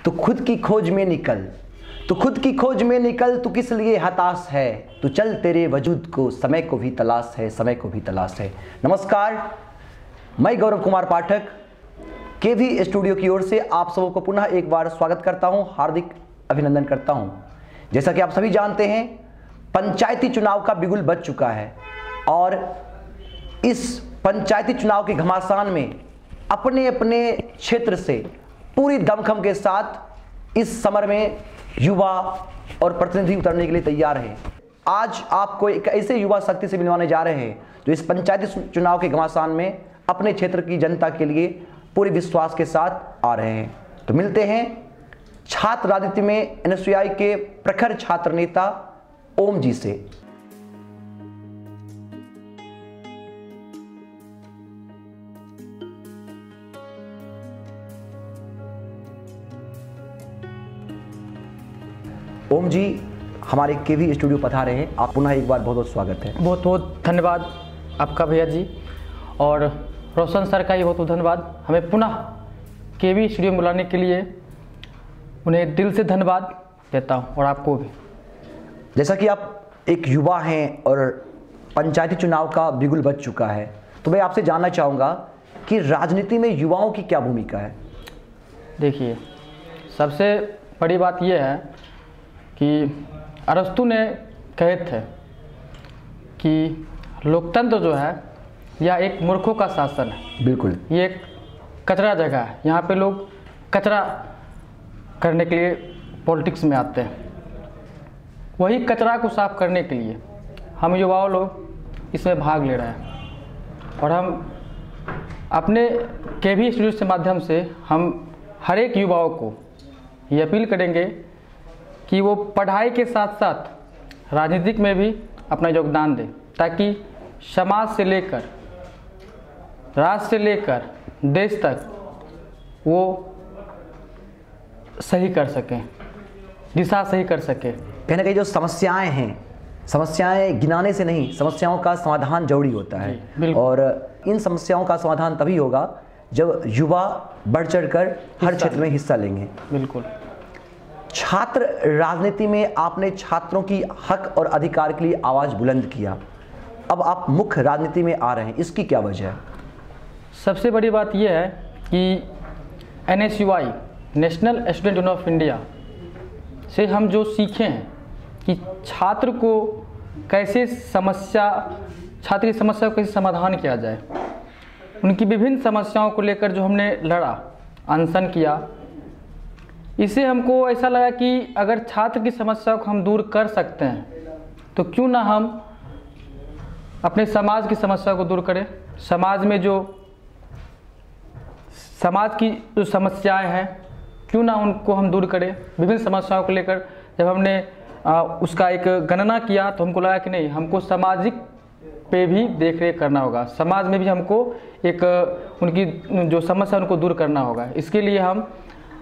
तो खुद की खोज में निकल, तो खुद की खोज में निकल, तू किस लिए हताश है, तू चल तेरे वजूद को समय को भी तलाश है, समय को भी तलाश है। नमस्कार, मैं गौरव कुमार पाठक केवी स्टूडियो की ओर से आप सबों को पुनः एक बार स्वागत करता हूं, हार्दिक अभिनंदन करता हूं। जैसा कि आप सभी जानते हैं, पंचायती चुनाव का बिगुल बज चुका है और इस पंचायती चुनाव के घमासान में अपने अपने क्षेत्र से पूरी दमखम के साथ इस समर में युवा और प्रतिनिधि उतरने के लिए तैयार हैं। आज आपको एक ऐसे युवा शक्ति से मिलवाने जा रहे हैं जो इस पंचायती चुनाव के घमासान में अपने क्षेत्र की जनता के लिए पूरे विश्वास के साथ आ रहे हैं। तो मिलते हैं छात्र राजनीति में एनएसयूआई के प्रखर छात्र नेता ओम जी से। ओम जी हमारे केवी स्टूडियो पधारे हैं, आप पुनः एक बार बहुत बहुत स्वागत है। बहुत बहुत धन्यवाद आपका भैया जी, और रोशन सर का ही बहुत बहुत धन्यवाद हमें पुनः केवी स्टूडियो में बुलाने के लिए। उन्हें दिल से धन्यवाद देता हूं और आपको भी। जैसा कि आप एक युवा हैं और पंचायती चुनाव का बिगुल बज चुका है, तो मैं आपसे जानना चाहूँगा कि राजनीति में युवाओं की क्या भूमिका है। देखिए, सबसे बड़ी बात यह है कि अरस्तु ने कहे थे कि लोकतंत्र जो है यह एक मूर्खों का शासन है। बिल्कुल, ये एक कचरा जगह है, यहाँ पे लोग कचरा करने के लिए पॉलिटिक्स में आते हैं। वही कचरा को साफ करने के लिए हम युवाओं लोग इसमें भाग ले रहे हैं और हम अपने केवी स्टूडियो के माध्यम से हम हर एक युवाओं को ये अपील करेंगे कि वो पढ़ाई के साथ साथ राजनीतिक में भी अपना योगदान दें, ताकि समाज से लेकर राज्य से लेकर देश तक वो सही कर सकें, दिशा सही कर सकें। कहीं ना कहीं जो समस्याएं हैं, समस्याएं गिनाने से नहीं, समस्याओं का समाधान जरूरी होता है और इन समस्याओं का समाधान तभी होगा जब युवा बढ़ चढ़कर हर क्षेत्र में हिस्सा लेंगे। बिल्कुल। छात्र राजनीति में आपने छात्रों की हक और अधिकार के लिए आवाज़ बुलंद किया, अब आप मुख्य राजनीति में आ रहे हैं, इसकी क्या वजह है? सबसे बड़ी बात यह है कि NSUI national student union of India से हम जो सीखे हैं कि छात्र को कैसे छात्र की समस्या को कैसे समाधान किया जाए, उनकी विभिन्न समस्याओं को लेकर जो हमने लड़ा, अनशन किया, इससे हमको ऐसा लगा कि अगर छात्र की समस्या को हम दूर कर सकते हैं तो क्यों ना हम अपने समाज की समस्या को दूर करें। समाज में जो समाज की जो समस्याएं हैं क्यों ना उनको हम दूर करें। विभिन्न समस्याओं को लेकर जब हमने उसका एक गणना किया तो हमको लगा कि नहीं, हमको सामाजिक पे भी देख रेख करना होगा, समाज में भी हमको एक उनकी जो समस्या उनको दूर करना होगा। इसके लिए हम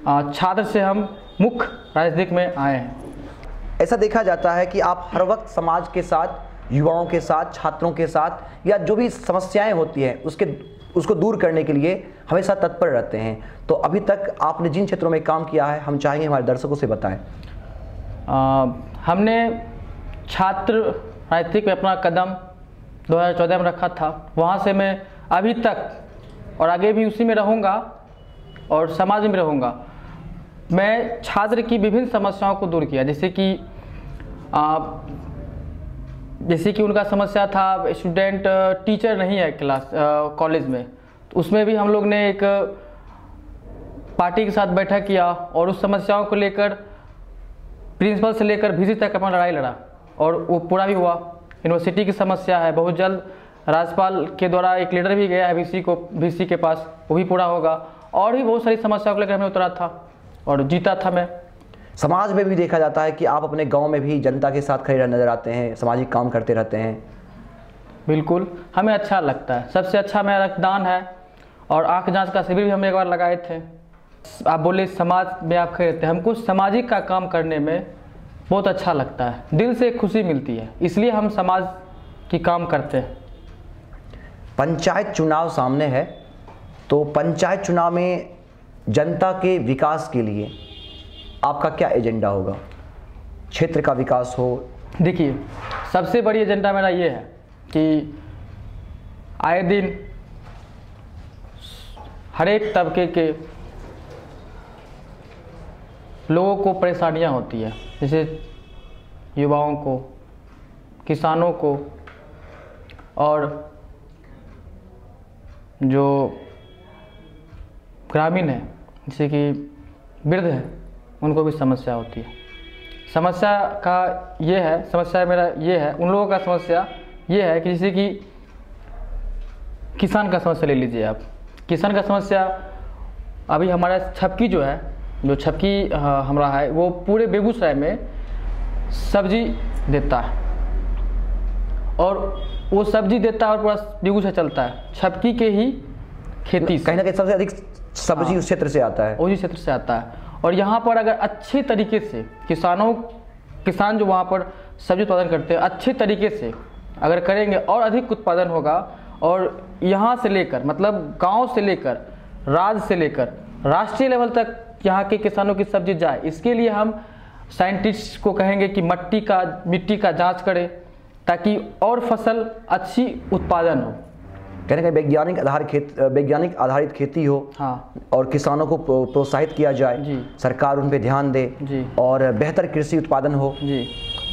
छात्र से हम मुख्य राजनीतिक में आए हैं। ऐसा देखा जाता है कि आप हर वक्त समाज के साथ, युवाओं के साथ, छात्रों के साथ या जो भी समस्याएं होती हैं उसको दूर करने के लिए हमेशा तत्पर रहते हैं। तो अभी तक आपने जिन क्षेत्रों में काम किया है, हम चाहेंगे हमारे दर्शकों से बताएं। हमने छात्र राजनीतिक में अपना कदम 2014 में रखा था। वहाँ से मैं अभी तक और आगे भी उसी में रहूँगा और समाज में रहूँगा। मैं छात्र की विभिन्न समस्याओं को दूर किया, जैसे कि उनका समस्या था स्टूडेंट टीचर नहीं है कॉलेज में, तो उसमें भी हम लोग ने एक पार्टी के साथ बैठक किया और उस समस्याओं को लेकर प्रिंसिपल से लेकर वीसी तक अपना लड़ाई लड़ा और वो पूरा भी हुआ। यूनिवर्सिटी की समस्या है, बहुत जल्द राज्यपाल के द्वारा एक लेटर भी गया है वीसी के पास, वो भी पूरा होगा। और भी बहुत सारी समस्याओं को लेकर हमें उतरा था और जीता था मैं। समाज में भी देखा जाता है कि आप अपने गांव में भी जनता के साथ खड़े नजर आते हैं, सामाजिक काम करते रहते हैं। बिल्कुल, हमें अच्छा लगता है। सबसे अच्छा मेरा रक्तदान है और आँख जांच का शिविर भी हम एक बार लगाए थे। आप बोले समाज में आप खड़े रहते हैं, हमको सामाजिक का काम करने में बहुत अच्छा लगता है, दिल से खुशी मिलती है, इसलिए हम समाज की काम करते हैं। पंचायत चुनाव सामने है, तो पंचायत चुनाव में जनता के विकास के लिए आपका क्या एजेंडा होगा? क्षेत्र का विकास हो? देखिए, सबसे बड़ी एजेंडा मेरा ये है कि आए दिन हर एक तबके के लोगों को परेशानियां होती है, जैसे युवाओं को, किसानों को, और जो ग्रामीण है जैसे कि वृद्ध है, उनको भी समस्या होती है। समस्या मेरा ये है, उन लोगों का समस्या ये है कि जैसे कि किसान का समस्या ले लीजिए आप। किसान का समस्या अभी हमारा छपकी जो छपकी हमारा है, वो पूरे बेगूसराय में सब्जी देता है, और वो सब्जी देता है और पूरा बेगूसराय चलता है छपकी के ही खेती से। कहीं ना कहीं सबसे अधिक सब्जी उस क्षेत्र से आता है, उसी क्षेत्र से आता है। और यहाँ पर अगर अच्छे तरीके से किसान जो वहाँ पर सब्जी उत्पादन करते हैं, अच्छे तरीके से अगर करेंगे और अधिक उत्पादन होगा, और यहाँ से लेकर मतलब गांव से लेकर राज्य से लेकर राष्ट्रीय लेवल तक यहाँ के किसानों की सब्जी जाए। इसके लिए हम साइंटिस्ट को कहेंगे कि मिट्टी का जांच करें, ताकि और फसल अच्छी उत्पादन हो। कहने का वैज्ञानिक आधारित खेती हो। हाँ। और किसानों को प्रोत्साहित किया जाए जी। सरकार उन पे ध्यान दे जी। और बेहतर कृषि उत्पादन हो जी।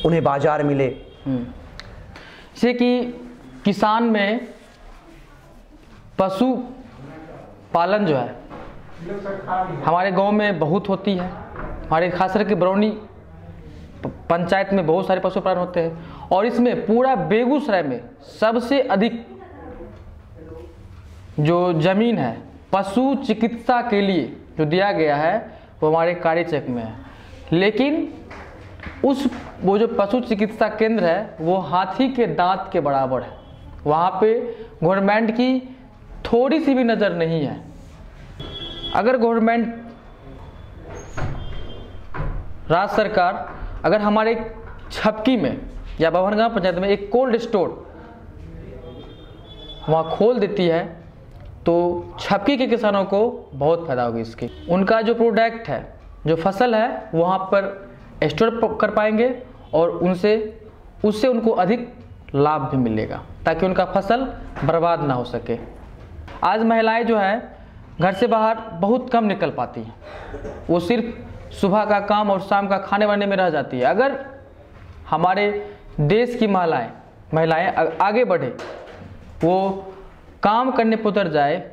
उन्हें बाजार मिले। जैसे कि किसान में पशु पालन जो है हमारे गांव में बहुत होती है। हमारे खास करके बरौनी पंचायत में बहुत सारे पशुपालन होते हैं, और इसमें पूरा बेगूसराय में सबसे अधिक जो जमीन है पशु चिकित्सा के लिए जो दिया गया है वो हमारे कार्यचक में है। लेकिन वो जो पशु चिकित्सा केंद्र है वो हाथी के दांत के बराबर है। वहाँ पे गवर्नमेंट की थोड़ी सी भी नज़र नहीं है। अगर गवर्नमेंट, राज्य सरकार अगर हमारे छपकी में या बभनगांव पंचायत में एक कोल्ड स्टोर वहाँ खोल देती है, तो छपकी के किसानों को बहुत फायदा होगी इसकी। उनका जो प्रोडक्ट है, जो फसल है, वहाँ पर स्टोर कर पाएंगे, और उससे उनको अधिक लाभ भी मिलेगा, ताकि उनका फसल बर्बाद ना हो सके। आज महिलाएं जो है घर से बाहर बहुत कम निकल पाती हैं, वो सिर्फ सुबह का काम और शाम का खाने वाने में रह जाती है। अगर हमारे देश की महिलाएं आगे बढ़े, वो काम करने पर उतर जाए,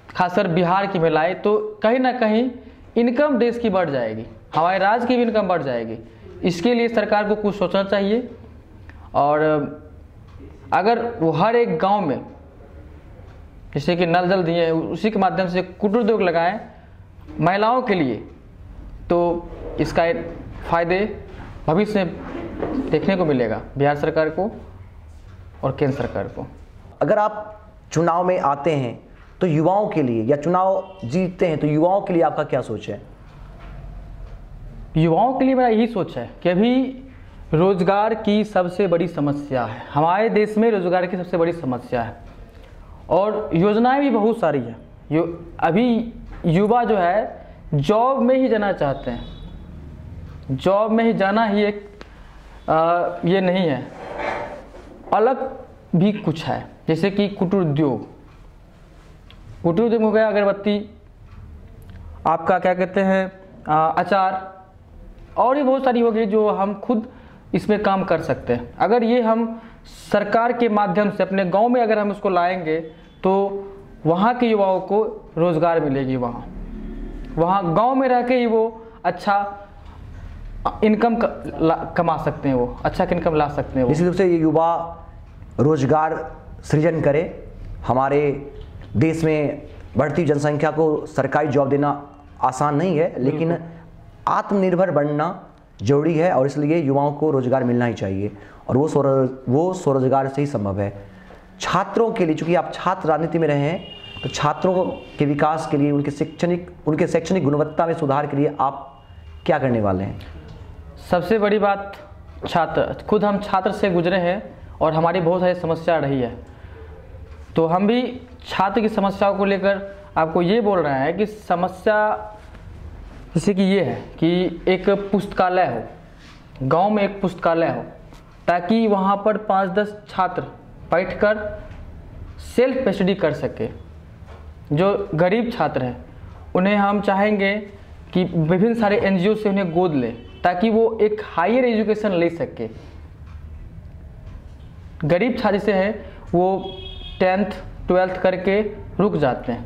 खासकर बिहार की महिलाएं, तो कहीं ना कहीं इनकम देश की बढ़ जाएगी, हमारे राज्य की भी इनकम बढ़ जाएगी। इसके लिए सरकार को कुछ सोचना चाहिए। और अगर वो हर एक गांव में जैसे कि नल जल दिए, उसी के माध्यम से कुटीर उद्योग लगाएं महिलाओं के लिए, तो इसका फायदे भविष्य में देखने को मिलेगा बिहार सरकार को और केंद्र सरकार को। अगर आप चुनाव में आते हैं तो युवाओं के लिए, या चुनाव जीतते हैं तो युवाओं के लिए आपका क्या सोच है? युवाओं के लिए मेरा यही सोच है कि अभी रोजगार की सबसे बड़ी समस्या है। हमारे देश में रोजगार की सबसे बड़ी समस्या है, और योजनाएं भी बहुत सारी है। अभी युवा जो है जॉब में ही जाना चाहते हैं। जॉब में ही जाना ही एक ये नहीं है, अलग भी कुछ है, जैसे कि कुटीर उद्योग हो गया, अगरबत्ती, आपका क्या कहते हैं अचार, और भी बहुत सारी होगी जो हम खुद इसमें काम कर सकते हैं। अगर ये हम सरकार के माध्यम से अपने गांव में अगर हम इसको लाएंगे, तो वहाँ के युवाओं को रोजगार मिलेगी। वहाँ गांव में रह के ही वो अच्छा इनकम कमा सकते हैं, वो अच्छा इनकम ला सकते हैं। निश्चित रूप से ये युवा रोजगार सृजन करे। हमारे देश में बढ़ती जनसंख्या को सरकारी जॉब देना आसान नहीं है, लेकिन आत्मनिर्भर बनना जरूरी है, और इसलिए युवाओं को रोजगार मिलना ही चाहिए, और वो स्वरोजगार से ही संभव है। छात्रों के लिए, चूंकि आप छात्र राजनीति में रहे हैं, तो छात्रों के विकास के लिए, उनके शैक्षणिक गुणवत्ता में सुधार के लिए आप क्या करने वाले हैं? सबसे बड़ी बात, खुद हम छात्र से गुजरे हैं और हमारी बहुत सारी समस्या रही है, तो हम भी छात्र की समस्याओं को लेकर आपको ये बोल रहे हैं कि समस्या जैसे कि ये है कि एक पुस्तकालय हो, गांव में एक पुस्तकालय हो, ताकि वहाँ पर 5-10 छात्र बैठकर सेल्फ स्टडी कर सके। जो गरीब छात्र हैं उन्हें हम चाहेंगे कि विभिन्न सारे एनजीओ से उन्हें गोद लें, ताकि वो एक हायर एजुकेशन ले सके। गरीब छात्र से हैं वो 10th 12th करके रुक जाते हैं,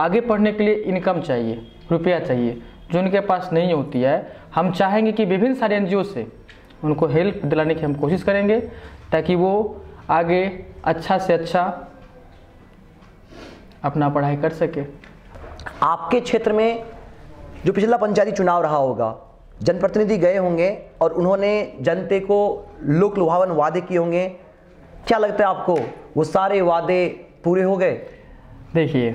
आगे पढ़ने के लिए इनकम चाहिए, रुपया चाहिए, जो उनके पास नहीं होती है। हम चाहेंगे कि विभिन्न सारे एनजीओ से उनको हेल्प दिलाने की हम कोशिश करेंगे, ताकि वो आगे अच्छा से अच्छा अपना पढ़ाई कर सके। आपके क्षेत्र में जो पिछला पंचायती चुनाव रहा होगा, जनप्रतिनिधि गए होंगे और उन्होंने जनता को लोक लुभावन वादे किए होंगे, क्या लगता है आपको वो सारे वादे पूरे हो गए? देखिए,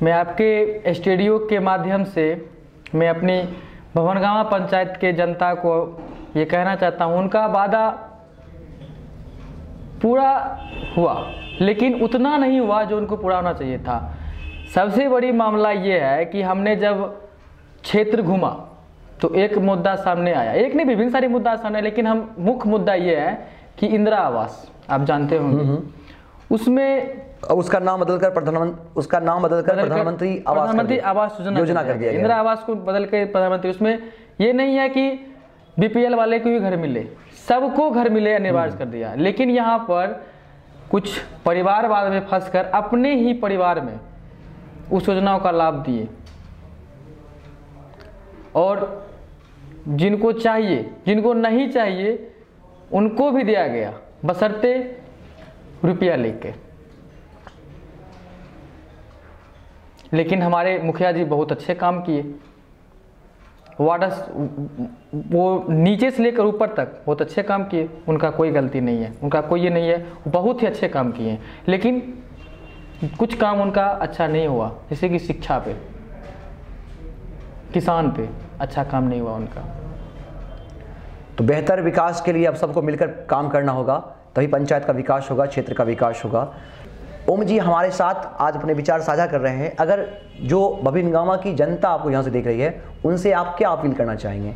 मैं आपके स्टूडियो के माध्यम से मैं अपनी भवनगांवा पंचायत के जनता को ये कहना चाहता हूँ, उनका वादा पूरा हुआ, लेकिन उतना नहीं हुआ जो उनको पूरा होना चाहिए था। सबसे बड़ी मामला ये है कि हमने जब क्षेत्र घूमा तो एक मुद्दा सामने आया, एक नहीं विभिन्न सारे मुद्दा सामने, लेकिन हम मुख्य मुद्दा ये है कि इंदिरा आवास आप जानते होंगे, उसमें अब उसका नाम बदलकर प्रधानमंत्री आवास योजना कर दिया गया। इंदिरा आवास को बदल के प्रधानमंत्री, उसमें ये नहीं है कि बीपीएल वाले को भी घर मिले, सबको घर मिले अनिवार्य कर दिया। लेकिन यहाँ पर कुछ परिवारवाद में फंसकर अपने ही परिवार में उस योजनाओं का लाभ दिए, और जिनको चाहिए, जिनको नहीं चाहिए उनको भी दिया गया, बशर्ते रुपया लेके। लेकिन हमारे मुखिया जी बहुत अच्छे काम किए, वो नीचे से लेकर ऊपर तक बहुत अच्छे काम किए, उनका कोई गलती नहीं है, उनका कोई ये नहीं है, बहुत ही अच्छे काम किए। लेकिन कुछ काम उनका अच्छा नहीं हुआ, जैसे कि शिक्षा पे, किसान पे अच्छा काम नहीं हुआ उनका। तो बेहतर विकास के लिए अब सबको मिलकर काम करना होगा, तभी पंचायत का विकास होगा, क्षेत्र का विकास होगा। ओम जी हमारे साथ आज अपने विचार साझा कर रहे हैं। अगर जो भवनगांवा की जनता आपको यहाँ से देख रही है, उनसे आप क्या अपील करना चाहेंगे?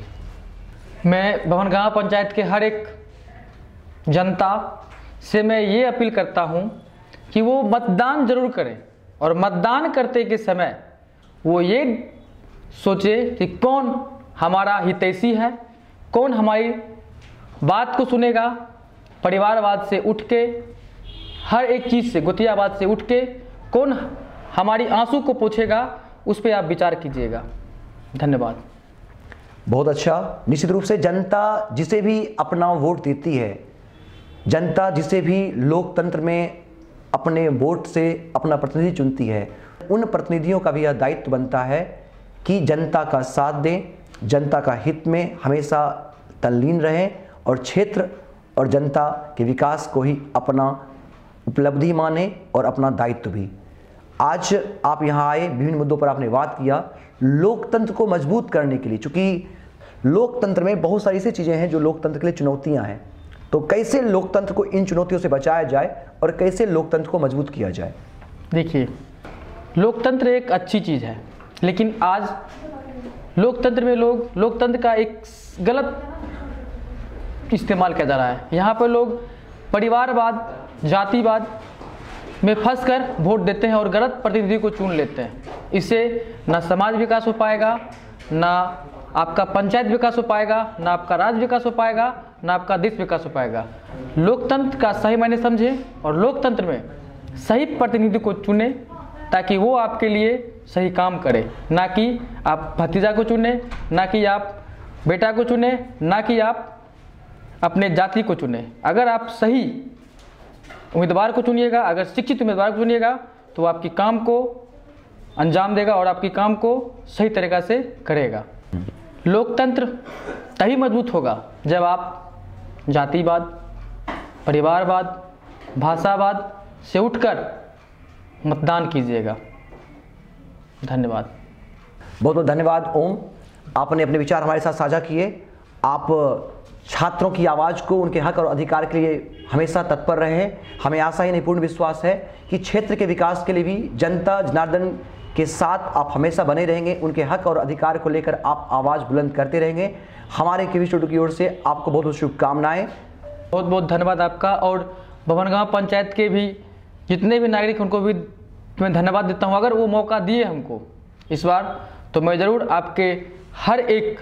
मैं भवनगांवा पंचायत के हर एक जनता से मैं ये अपील करता हूँ कि वो मतदान जरूर करें, और मतदान करते के समय वो ये सोचे कि कौन हमारा हितैषी है, कौन हमारी बात को सुनेगा, परिवारवाद से उठ के, हर एक चीज़ से, गुतियाबाद से उठ के कौन हमारी आंसू को पोंछेगा, उस पर आप विचार कीजिएगा। धन्यवाद। बहुत अच्छा। निश्चित रूप से जनता जिसे भी अपना वोट देती है, जनता जिसे भी लोकतंत्र में अपने वोट से अपना प्रतिनिधि चुनती है, उन प्रतिनिधियों का भी यह दायित्व बनता है कि जनता का साथ दें, जनता का हित में हमेशा तल्लीन रहें, और क्षेत्र और जनता के विकास को ही अपना उपलब्धि माने और अपना दायित्व भी। आज आप यहाँ आए, विभिन्न मुद्दों पर आपने बात किया, लोकतंत्र को मजबूत करने के लिए, चूँकि लोकतंत्र में बहुत सारी ऐसी चीज़ें हैं जो लोकतंत्र के लिए चुनौतियाँ हैं, तो कैसे लोकतंत्र को इन चुनौतियों से बचाया जाए और कैसे लोकतंत्र को मजबूत किया जाए? देखिए, लोकतंत्र एक अच्छी चीज़ है, लेकिन आज लोकतंत्र में लोग लोकतंत्र का एक गलत इस्तेमाल किया जा रहा है। यहाँ पर लोग परिवारवाद, जातिवाद में फंसकर वोट देते हैं और गलत प्रतिनिधि को चुन लेते हैं। इससे ना समाज विकास हो पाएगा, ना आपका पंचायत विकास हो पाएगा, ना आपका राज्य विकास हो पाएगा, ना आपका देश विकास हो पाएगा। लोकतंत्र का सही मायने समझें और लोकतंत्र में सही प्रतिनिधि को चुने, ताकि वो आपके लिए सही काम करे, ना कि आप भतीजा को चुने, ना कि आप बेटा को चुने, ना कि आप अपने जाति को चुने। अगर आप सही उम्मीदवार को चुनिएगा, अगर शिक्षित उम्मीदवार को चुनिएगा, तो आपकी काम को अंजाम देगा और आपकी काम को सही तरीक़ा से करेगा। लोकतंत्र तभी मजबूत होगा जब आप जातिवाद, परिवारवाद, भाषावाद से उठकर मतदान कीजिएगा। धन्यवाद। बहुत बहुत धन्यवाद ओम, आपने अपने विचार हमारे साथ साझा किए। आप छात्रों की आवाज़ को, उनके हक और अधिकार के लिए हमेशा तत्पर रहे हैं। हमें आशा ही नहीं, पूर्ण विश्वास है कि क्षेत्र के विकास के लिए भी जनता जनार्दन के साथ आप हमेशा बने रहेंगे, उनके हक और अधिकार को लेकर आप आवाज़ बुलंद करते रहेंगे। हमारे केवी स्टूडियो की ओर से आपको बहुत बहुत शुभकामनाएं। बहुत बहुत धन्यवाद आपका। और भवनगांव पंचायत के भी जितने भी नागरिक, उनको भी मैं धन्यवाद देता हूं। अगर वो मौका दिए हमको इस बार, तो मैं ज़रूर आपके हर एक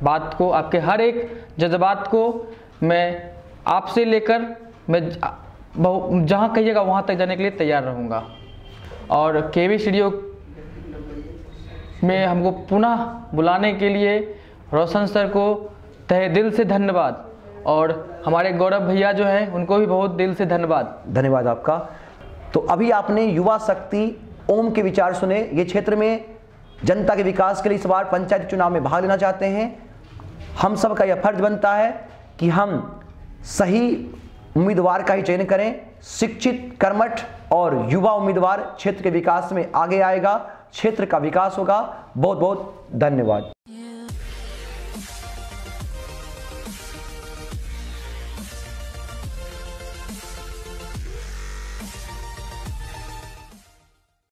बात को, आपके हर एक जज्बात को मैं आपसे लेकर मैं जहाँ कहिएगा वहाँ तक जाने के लिए तैयार रहूँगा। और केवी स्टूडियो में हमको पुनः बुलाने के लिए रोशन सर को तहे दिल से धन्यवाद, और हमारे गौरव भैया जो हैं उनको भी बहुत दिल से धन्यवाद। धन्यवाद आपका। तो अभी आपने युवा शक्ति ओम के विचार सुने। ये क्षेत्र में जनता के विकास के लिए इस बार पंचायत चुनाव में भाग लेना चाहते हैं। हम सब का यह फर्ज बनता है कि हम सही उम्मीदवार का ही चयन करें। शिक्षित, कर्मठ और युवा उम्मीदवार क्षेत्र के विकास में आगे आएगा, क्षेत्र का विकास होगा। बहुत बहुत धन्यवाद।